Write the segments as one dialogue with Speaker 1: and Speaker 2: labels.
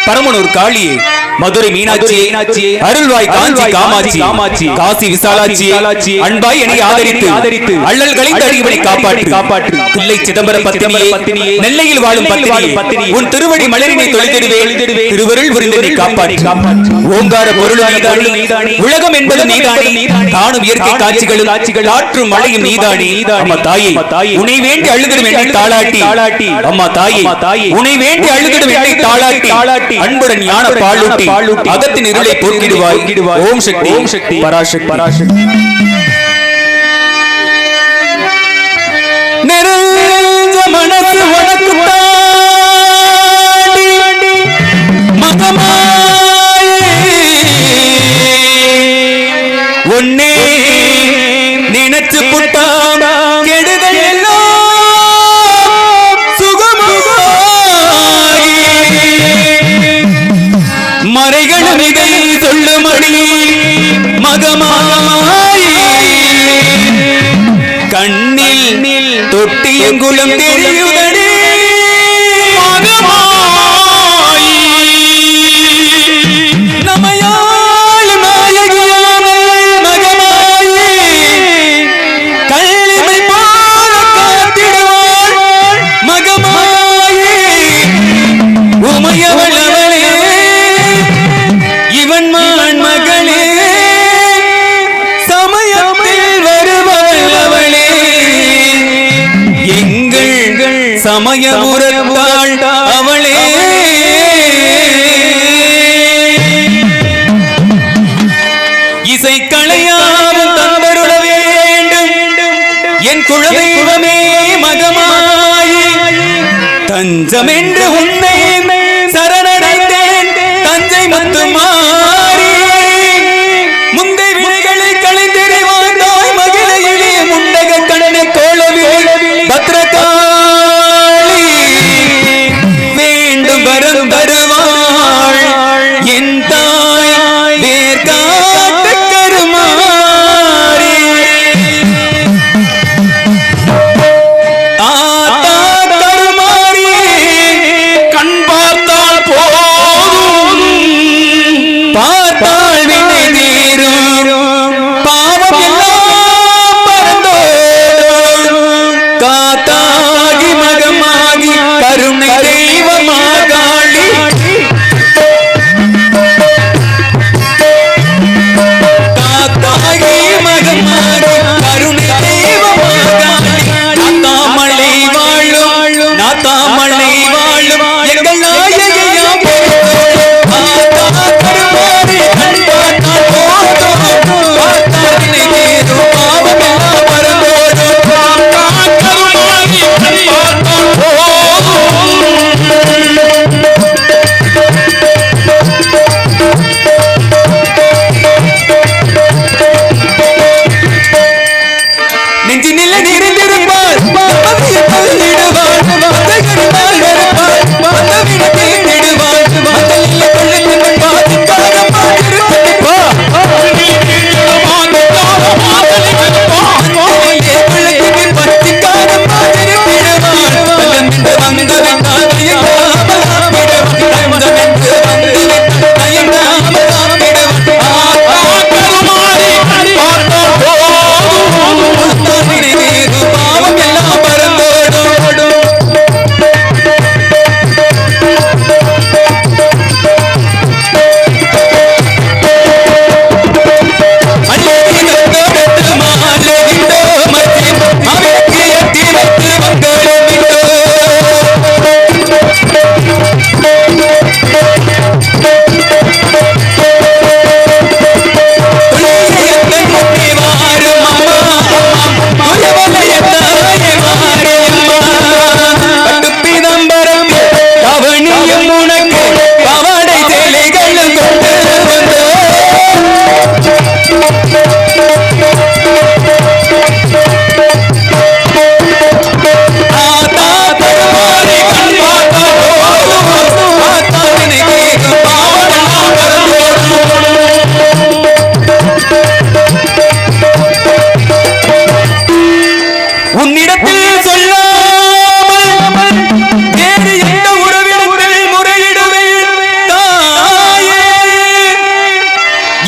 Speaker 1: பரமனூர் காளியே, மதுரை மீனாட்சி, அருள்வாய் காஞ்சி காமாட்சி, காசி விசாலாட்சி, அன்பாய் என்னை ஆதரித்து அள்ளல் கலைந்து அடியவனை காப்பாற்று. தில்லை சிதம்பரம் பத்தினியே, நெல்லையில் வாழும் பத்தினியே, உன் திருவடி மலரினை தொலைத்திடுவேன். திருவருள் புரிந்தனை காப்பாற்று. ஓங்கார பொருள் நீதானே, உலகம் என்பது நீதானே, காணும் இயற்கை காட்சிகளும் காற்றும் மழையும் நீதானே. அம்மா தாயே, உன்னை வேண்டி அழுதிடும் என்னை தாளாட்டி. அம்மா தாயே, உன்னை வேண்டி அழுதிடும் என்னை தாளாட்டி. அன்புடன் ஞான பாலூட்டி அகத்தின் இருளை போக்கிடுவாய். ஓம் சக்தி பராசக்தி. நிறைஞ்ச மனசு உனக்கு தாண்டி ஒன்னே நினைச்சு புட்டாம் கெடுதல் எல்லாம் சுகமாகி மறைகளும் இதை சொல்லுமடி மகமாயி கண்ணில் தொட்டியங்குளம் தெரியுதடி மகமாயி நமையாள் நாயகியான மகமாயி கள்ளிமை போல காத்திடுவாள் மகமாயி உமையவள் அவளே இவன் மான் மகளே சமயத்தில் வருபவள் அவளே எங்கள் சமயபுரத்தாள் அவளே இசை களையாமல் தந்தருள வேண்டும் என் குலதெய்வமே மகமாயி தஞ்சம் என்று உன்னை சரணடைந்தேன் தஞ்சை முத்துமாரி முந்தை வினைகளை களைந்தெறிவாய் மகிழையிலே முண்டக கண்ணை கோலவில் பத்ரகாளி வேண்டும் வரம் தருவாள் என் தாய் வேர்காட்டு கருமாரி ஆத்தா கருமாரி கண் பார்த்தால் போதும் பார்த்தால் வினை தீரும் பாவம் எல்லாம் மறந்தோடும் காத்தாகி மகமாகி கருணை தெய்வமாகாளி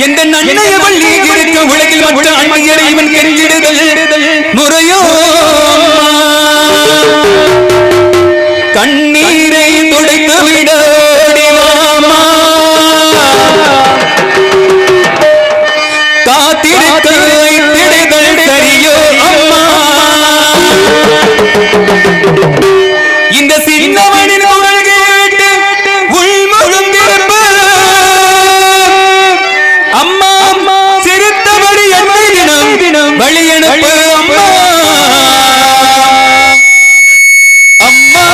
Speaker 1: எந்த நன்மையவள் நீ இருக்க உலகில் மற்ற அன்னையரை இவன் கெஞ்சிடுதல் முறையோ கண்ணீரை துடைத்து விடோடிவாமா காத்திருக்க வைத்திடுதல் சரியோ அம்மா இந்த சின்னவனின் குரல் கேட்டு உள்முழுந்திருப்ப அம்மா அம்மா சிரித்தபடி என்னை தினம் தினம் வழியனுப்பு அம்மா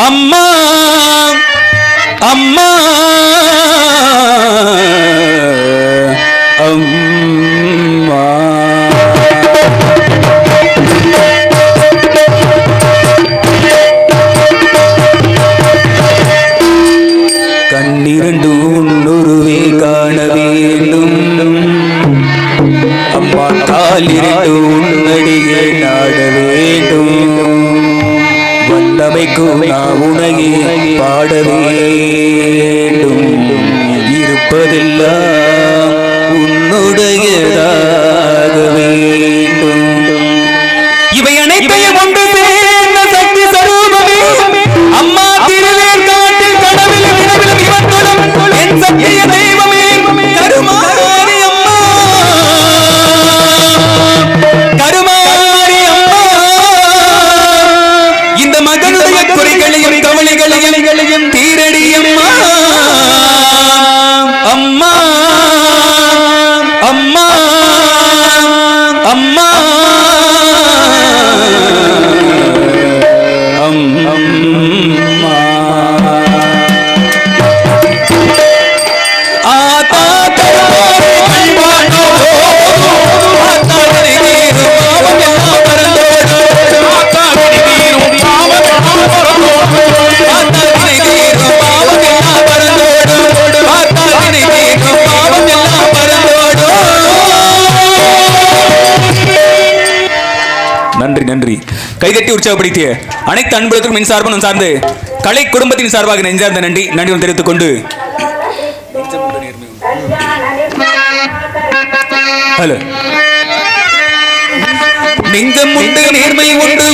Speaker 1: அம்மா அம்மா அம்மா கண்ணிரண்டு உன்னுருவே காண வேண்டும் அம்மா காலிரண்டு உன்னடியே நாட வேண்டும் வல்லமைக்கும் நான் உனகே பாட வேண்டும் இருப்பதெல்லாம் உன்னுடையதாக வேண்டும் இவை அனைத்தையும் ஒன்று சேர்ந்த சக்தி சரூபமே அம்மா திருவேல் காட்டில் கடவில் வினவிலும் இவற்றுடன் என் சத்திய தெய்வமே கருமாரி அம்மா கருமாரி அம்மா இந்த மகனுடைய குறைகளையும் கவலைகளையும் தீரடி அம்மா அம்மா அம்மா அம்மா அம்மா ஆதா கருமாரி கண்பாண்டோ ஆதா நீரு பாவம் எல்லாம் பரந்தோடு ஆதா நீரு பாவம் எல்லாம் பரந்தோடு ஆதா நீரு பாவம் எல்லாம் பரந்தோடு ஆதா நீரு பாவம் எல்லாம் பரந்தோடு நன்றி நன்றி கைதட்டி உற்சாகப்படுத்திய அனைத்து அன்புகளுக்கும் மின் சார்பும் சார்ந்து கலை குடும்பத்தின் சார்பாக நெஞ்சார்ந்த நன்றி நன்றியுடன் தெரிவித்துக் கொண்டு ஹலோ நெஞ்சம் உண்டு நேர்மை உண்டு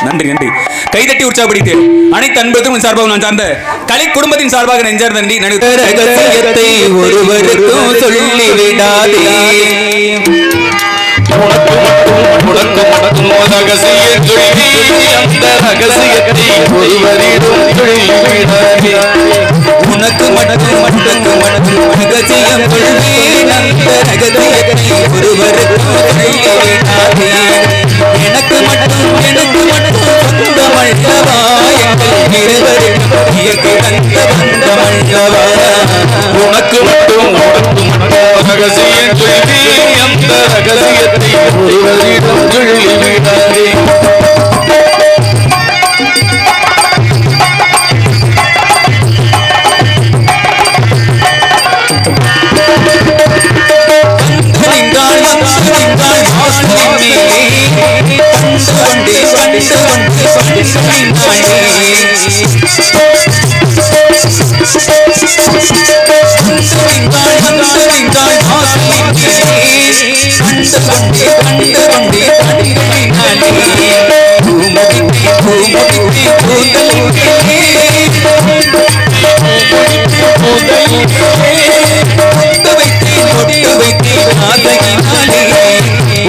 Speaker 1: நன்றி நன்றி. கைதட்டி உற்சாகப்படுத்தி அனைத்து அன்பர்களும் சார்பாக நான் சார்ந்த கலை குடும்பத்தின் சார்பாக நெஞ்சார் நன்றி. ரகசியத்தை ஒருவருக்கும் சொல்லிவிடாதே, உனக்கு மட்டும் ரகசியம் கொள்வேன், அந்த ரகசியத்தை ஒருவருக்கும் சொல்லிவிடாதே. எனக்கு மட்டும் சொந்தமல்லவா, இருவருக்கும் இயற்கை தந்த பந்தமல்லவா.
Speaker 2: உனக்கு மட்டும் ரகசியம் சொல்வேன், அந்த ரகசியத்தை ஒருவரிடம் சொல்லிவிடாதே.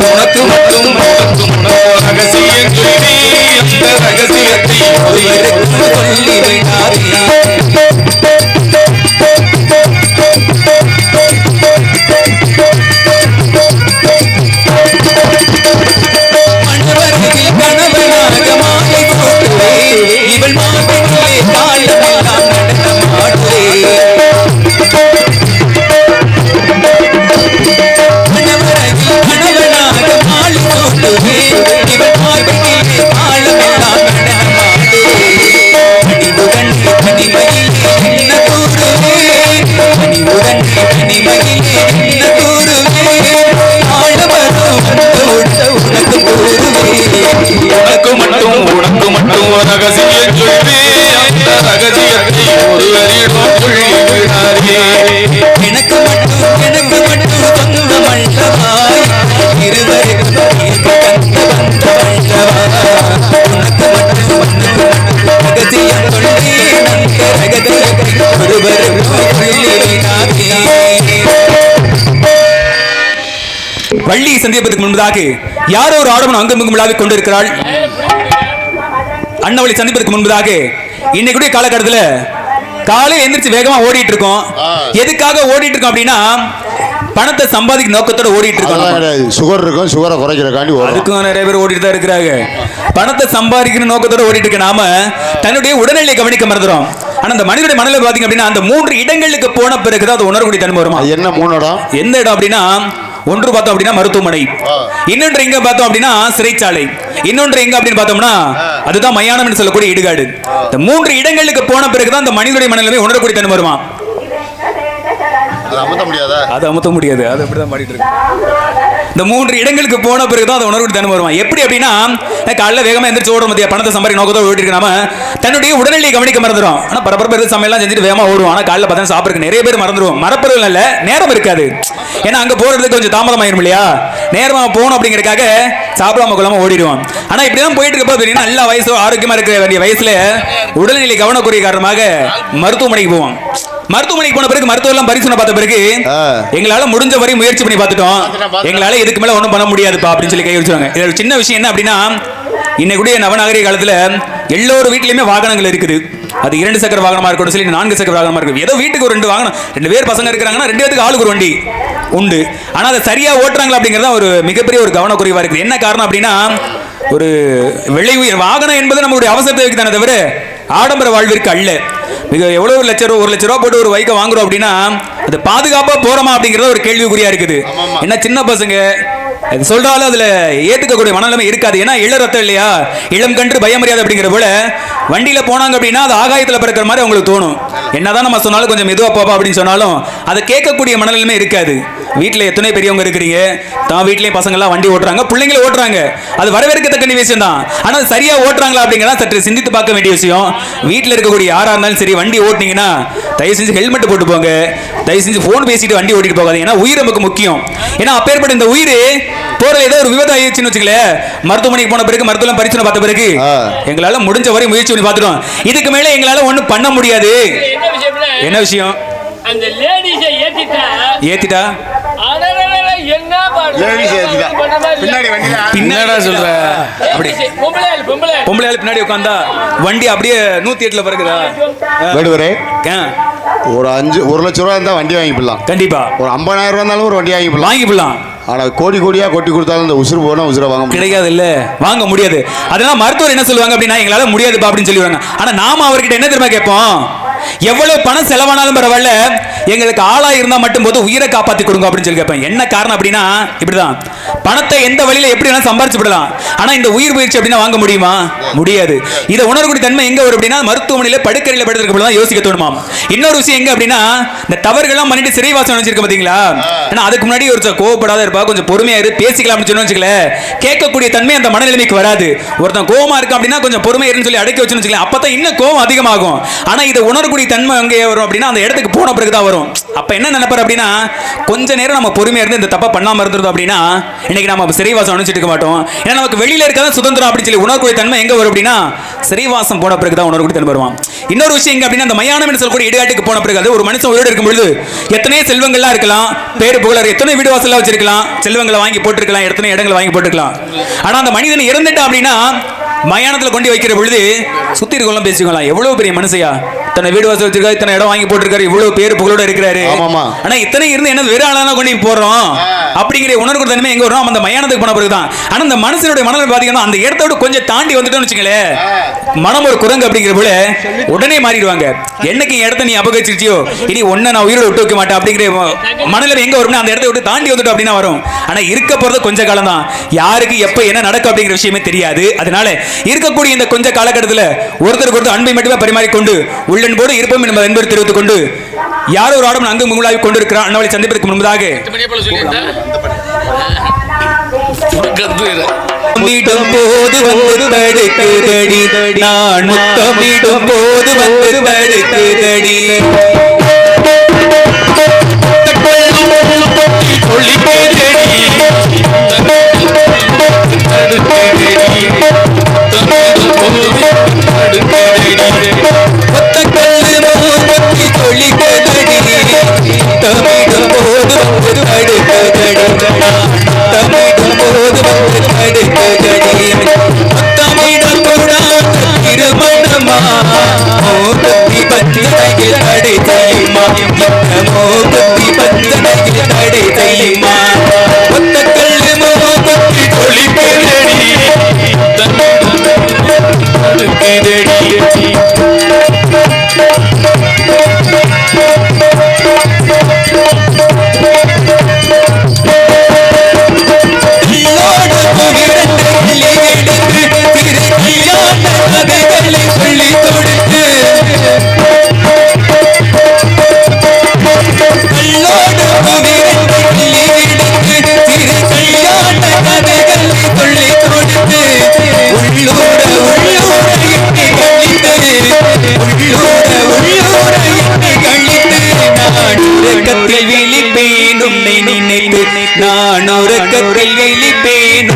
Speaker 2: உனக்கு மட்டும் ரகசியம் சொல்வேன், அந்த ரகசியத்தை ஒருவருக்கும் சொல்லிவிடாதே. உனக்கு மட்டும் ரகசியம் சொல்வேன், அந்த ரகசியத்தை ஒருவரிடம் சொல்லிவிடாதே.
Speaker 1: எனக்கு மட்டும் சொந்தமல்லவா, இருவருக்கும் இயற்கை தந்த பந்தமல்லவா. உனக்கு மட்டும் ரகசியம் சொல்வேன், அந்த ரகசியத்தை ஒருவருக்கும் சொல்லிவிடாதே. வள்ளியை சந்திப்பதற்கு முன்பதாக யாரோ ஒரு ஆடவன் அங்குமிங்கும் விழாவிக் கொண்டிருக்கிறாள். அண்ணவளை சந்திப்பதற்கு முன்பதாக இன்னைக்கு காலகட்டத்தில் காலையில் எந்திரிச்சு வேகமா ஓடிட்டு இருக்கோம். எதுக்காக ஓடிட்டு இருக்கோம் அப்படின்னா, பணத்தை சம்பாதிக்க நோக்கத்தோட ஓடிட்டு இருக்கோம்.
Speaker 2: சுகர் இருக்கும், சுகரை குறைக்கிறக்காண்டி
Speaker 1: அதுக்கும் நிறைய பேர் ஓடிட்டு தான் இருக்கிறாங்க. பணத்தை சம்பாதிக்கிற நோக்கத்தோட ஓடிட்டு இருக்க நாம தன்னுடைய உடல்நிலையை கவனிக்க மறந்துடும். ஆனா அந்த மனிதனுடைய மனநிலை பாத்தீங்க அப்படின்னா, அந்த 3 இடங்களுக்கு போன பிறகுதான் அது உணரக்கூடிய தன்மை வருமா.
Speaker 2: என்ன 3 இடம்?
Speaker 1: எந்த இடம் அப்படின்னா, ஒன்று பார்த்தோம் அப்படின்னா மருத்துவமனை, இன்னொன்று எங்க பார்த்தோம் அப்படின்னா சிறைச்சாலை, இன்னொன்று எங்க அப்படின்னு பார்த்தோம்னா அதுதான் மயானம் என்று சொல்லக்கூடிய இடுகாடு. இந்த 3 இடங்களுக்கு போன பிறகுதான் அந்த மனிதனுடைய மனநிலை உணரக்கூடிய தன்மை வருமா.
Speaker 2: அது
Speaker 1: அமுத்த முடியாது. அது அப்படிதான் பாடிட்டு இருக்கு. இந்த 3 இடங்களுக்கு போன பிறகுதான் அதை உணர்வு தன்மை வருவான். எப்படி அப்படின்னா, காலைல வேகமா எந்திரிச்சு ஓடுற மத்திய பணத்தை சம்பாதிக்க நோக்கத்தோடு ஓடிட்டு நாம தன்னுடைய உடல்நிலையை கவனிக்க மறந்துடும். ஆனா பரபரப்பு சமையல்லாம் செஞ்சுட்டு வேகமா ஓடுவோம். ஆனா காலைல பார்த்தா சாப்பிடுறதுக்கு நிறைய பேர் மறந்துடுவோம். மறப்பது இல்ல, நேரம் இருக்காது. ஏன்னா அங்க போறதுக்கு கொஞ்சம் தாமதம் ஆயிரும் இல்லையா. நேரமா போகணும் அப்படிங்கறதுக்காக சாப்பிடாம கொள்ளாம ஓடிடுவோம். ஆனா இப்படிதான் போயிட்டு இருக்கப்போ நல்ல வயசு ஆரோக்கியமா இருக்க வேண்டிய வயசுல உடல்நிலை கவனக்குறைய காரணமாக மருத்துவமனைக்கு போவோம். மருத்துவமனைக்கு போன பிறகு மருத்துவ எல்லாம் பரிசோதனை பார்த்த பிறகு எங்களால முடிஞ்ச வரை முயற்சி பண்ணி பார்த்துட்டோம், எங்களால இதுக்கு மேல ஒன்றும் பண்ண முடியாதுப்பா அப்படின்னு சொல்லி கை வச்சுருவாங்க. இது ஒரு சின்ன விஷயம் என்ன அப்படின்னா, இன்னைக்குடைய நவநாகரிக காலத்துல எல்லோரும் வீட்லயுமே வாகனங்கள் இருக்குது. அது 2 சக்கர வாகனமா இருக்கட்டும், சரி 4 சக்கர வாகனமா இருக்கு. ஏதோ வீட்டுக்கு ஒரு 2 வாகனம், 2 பேர் பசங்க இருக்கிறாங்கன்னா 2 பேருக்கு ஆளுக்கு ஒரு வண்டி உண்டு. ஆனா அதை சரியா ஓட்டுறாங்களா அப்படிங்கறத ஒரு மிகப்பெரிய ஒரு கவனக்குறைவா இருக்குது. என்ன காரணம் அப்படின்னா, ஒரு விலை உயர் வாகனம் என்பது நம்மளுடைய அவசரத்தை தானே தவிர ஆடம்பர வாழ்விற்கு அல்ல. மிக எவ்வளவு ஒரு லட்சம் ரூபா போட்டு ஒரு பைக்கை வாங்குறோம் அப்படின்னா அது பாதுகாப்பா போறோமா அப்படிங்கறது ஒரு கேள்விக்குறியா இருக்குது. என்ன சின்ன பசங்க அது சொல்றாலும் அதுல ஏத்துக்கக்கூடிய மனநிலைமை இருக்காது. ஏன்னா இள ரத்தம் இல்லையா, இளம் கன்று பயமறியாது அப்படிங்கிற போல வண்டியில போனாங்க அப்படின்னா அது ஆகாயத்துல பிறக்கிற மாதிரி அவங்களுக்கு தோணும். என்னதான் நம்ம சொன்னாலும் கொஞ்சம் மெதுவா போப்பா அப்படின்னு சொன்னாலும் அதை கேட்கக்கூடிய மனநிலைமை இருக்காது. வீட்டுல எத்தனை பெரியவங்க இருக்கிறீங்க, தான் வீட்லயும் பசங்க எல்லாம் வண்டி ஓட்டுறாங்க, பிள்ளைங்களை ஓட்டுறாங்க, அது வரவேற்கத்தக்க விஷயம் தான். ஆனா அது சரியா ஓட்டுறாங்களா அப்படிங்கிறத சற்று சிந்தித்து பார்க்க வேண்டிய விஷயம். வீட்டுல இருக்கக்கூடிய யாரா இருந்தாலும் சரி, வண்டி ஓட்டினீங்கன்னா தயவு செஞ்சு ஹெல்மெட் போட்டு போங்க. தயவு செஞ்சு போன் பேசிட்டு வண்டி ஓட்டிட்டு போகாதீங்க. ஏன்னா உயிர் நமக்கு முக்கியம். ஏன்னா அப்பேற்பட்ட இந்த உயிர் போறதுல ஏதோ ஒரு விபத்து ஆயிடுச்சுன்னு வச்சுக்கல, மருத்துவமனைக்கு போன பிறகு மருத்துவம் பரிசோதனை பார்த்த பிறகு எங்களால முடிஞ்ச வரை முயற்சி பண்ணி பார்த்துட்டோம். இதுக்கு மேல எங்களால ஒண்ணும் பண்ண முடியாது. என்ன விஷயம்?
Speaker 3: அந்த லேடிஸை
Speaker 1: ஏத்திட்டா பின்னாடா சொல்ற? அப்படி பொம்பளை பின்னாடி உட்காந்தா வண்டி அப்படியே 108ல பறக்குதா?
Speaker 2: ஒரு 1 லட்சம் ரூபா இருந்தா வண்டி வாங்கிக்கலாம்.
Speaker 1: கண்டிப்பா
Speaker 2: ஒரு 50,000 ரூபா இருந்தாலும் ஒரு வண்டி வாங்கிக்கலாம். ஆனா கோடி கோடியா கொட்டி கொடுத்தாலும் இந்த உசுறு போனா உசுரை வாங்க
Speaker 1: கிடைக்காது இல்ல, வாங்க முடியாது. அதனால மருத்துவர் என்ன சொல்லுவாங்க அப்படின்னா, எங்களால முடியாதுப்பா அப்படின்னு சொல்லுவாங்க. ஆனா நாம அவர்கிட்ட என்ன தெரியுமா கேட்போம்? எவ்வளவு பணம் செலவானாலும் பரவாயில்ல, எங்களுக்கு ஆளா இருந்தா மட்டும் போது உயிரை காப்பாத்தி கொடுங்க அப்படின்னு சொல்லி கேட்பேன். என்ன காரணம் அப்படின்னா, இப்படிதான் பணத்தை எந்த வழியில எப்படி வேணா சம்பாரிச்சு விடலாம். ஆனா இந்த உயிர் முயற்சி அப்படின்னா வாங்க முடியுமா? முடியாது. இதை உணரக்கூடிய தன்மை எங்க வரும் அப்படின்னா, மருத்துவமனையில படுக்கறையில படுத்திருக்க தான் யோசிக்க தோணுமா. இன்னொரு விஷயம் எங்க அப்படின்னா, இந்த தவறுகள்லாம் பண்ணிட்டு சிறைவாசம் வச்சிருக்க பாத்தீங்களா? ஏன்னா அதுக்கு முன்னாடி ஒரு கோவப்படாத இருப்பா, கொஞ்சம் பொறுமையா இரு, பேசிக்கலாம் அப்படின்னு வச்சுக்கல, கேட்கக்கூடிய தன்மை அந்த மனநிலைமைக்கு வராது. ஒருத்தன் கோவமா இருக்கு அப்படின்னா கொஞ்சம் பொறுமையா இருன்னு சொல்லி அடக்கி வச்சுன்னு வச்சுக்கல, அப்பதான் இன்னும் கோவம் அதிகமாகும். ஆனா இதை உணரக்கூடிய தன்மை எங்கே வரும் அப்படின்னா, அந்த இடத்துக்கு போன பிறகுதான் வரும். அப்ப என்ன நினைப்பாரு அப்படின்னா, கொஞ்ச நேரம் நம்ம பொறுமையா இருந்து இந்த தப்பா பண்ணாம இருந்தோம் அப்படின்னா இன்னைக்கு நம்ம சிறைவாசம் அனுப்பிச்சிட்டு இருக்க மாட்டோம். ஏன்னா நமக்கு வெளியில இருக்கதான் சுதந்திரம் அப்படின்னு சொல்லி உணரக்கூடிய தன்மை எங்க வரும் அப்படின்னா, சிறைவாசம் போன பிறகுதான் உணரக்கூடிய தன்மை வருவான். இன்னொரு விஷயம் எங்க அப்படின்னா, அந்த மயானம் என்று சொல்லக்கூடிய இடுகாட்டுக்கு போன பிறகு, அது ஒரு மனுஷன் உயிரோடு இருக்கும் பொழுது எத்தனை செல்வங்கள்லாம் இருக்கலாம், பேரு புகழர் எத்தனை வீடு வாசல்லாம் வச்சிருக்கலாம், செல்வங்களை வாங்கி போட்டிருக்கலாம், எத்தனை இடங்களை வாங்கி போட்டிருக்கலாம். ஆனா அந்த மனிதன் இறந்துட்டா அப்படின்னா மயானத்துல கொண்டு வைக்கிற பொழுது சுத்தி இருக்கலாம் பேசிக்கலாம், எவ்வளவு பெரிய மனுஷையா, இத்தனை வீடு வாசல் வச்சிருக்காரு, இத்தனை இடம் வாங்கி போட்டிருக்காரு, இவ்வளவு பேரு புகழோட இருக்கிறாரு. ஆனா இத்தனை இருந்து என்ன வேற ஆளான கொண்டு போறோம் அப்படிங்கிற உணர்வு தன்மை எங்க வரும்? அந்த மயானத்துக்கு போன பிறகுதான். ஆனா அந்த மனுஷனுடைய மனநிலை பாத்தீங்கன்னா, அந்த இடத்தோட கொஞ்சம் தாண்டி வந்துட்டோம்னு வச்சுங்களேன், மனம் ஒரு குரங்கு அப்படிங்கிற போல உடனே மாறிடுவாங்க. என்னைக்கு இடத்த நீ அபகரிச்சிருச்சியோ, இனி ஒன்ன நான் உயிரோட விட்டு வைக்க மாட்டேன் அப்படிங்கிற மனநிலை எங்க வரும்னா, அந்த இடத்தை விட்டு தாண்டி வந்துட்டோம் அப்படின்னா வரும். ஆனா இருக்க போறது கொஞ்ச காலம் தான். யாருக்கு எப்ப என்ன நடக்கும் அப்படிங்கிற விஷயமே தெரியாது. அதனால இருக்கக்கூடிய இந்த கொஞ்ச காலகட்டத்தில் ஒருத்தருக்கு ஒருத்தர் அன்பை மட்டுமே பரிமாறிக்கொண்டு உள்ளன்போடு இருப்போம் என்பதை தெரிவித்துக் கொண்டு, யாரோ ஒரு ஆடம் அங்கு முங்களாகி கொண்டிருக்கிறார். அண்ணாவளை சந்திப்பதற்கு முன்பதாக முத்தமிடும் போது வந்து தடுக்குதடி, நான் முத்தமிடும் போது வந்து தடுக்குதடி, நான் உறக்கத்தில் விழிப்பேன். நான் உறக்கத்தில் விழிப்பேன்.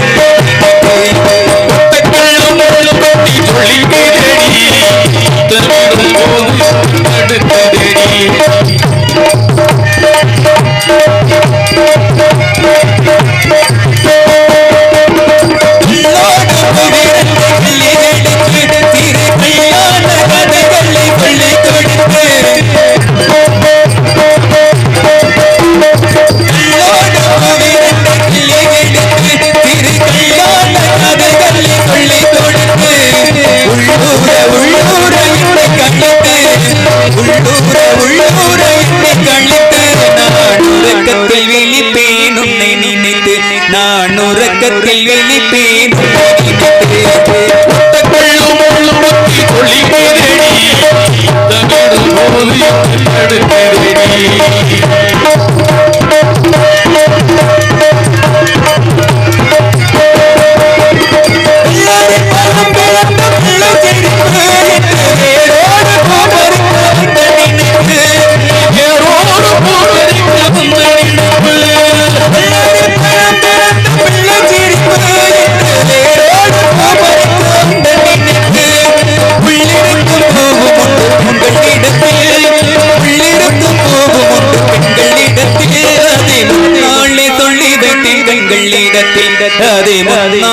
Speaker 4: Quiero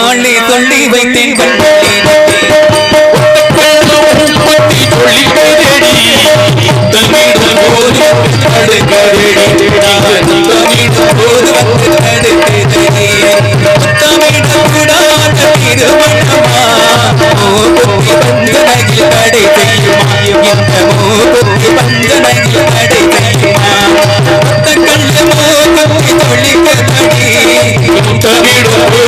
Speaker 1: நாளே சொல்லி வைத்தேன் கண்ணே
Speaker 3: தமிழ்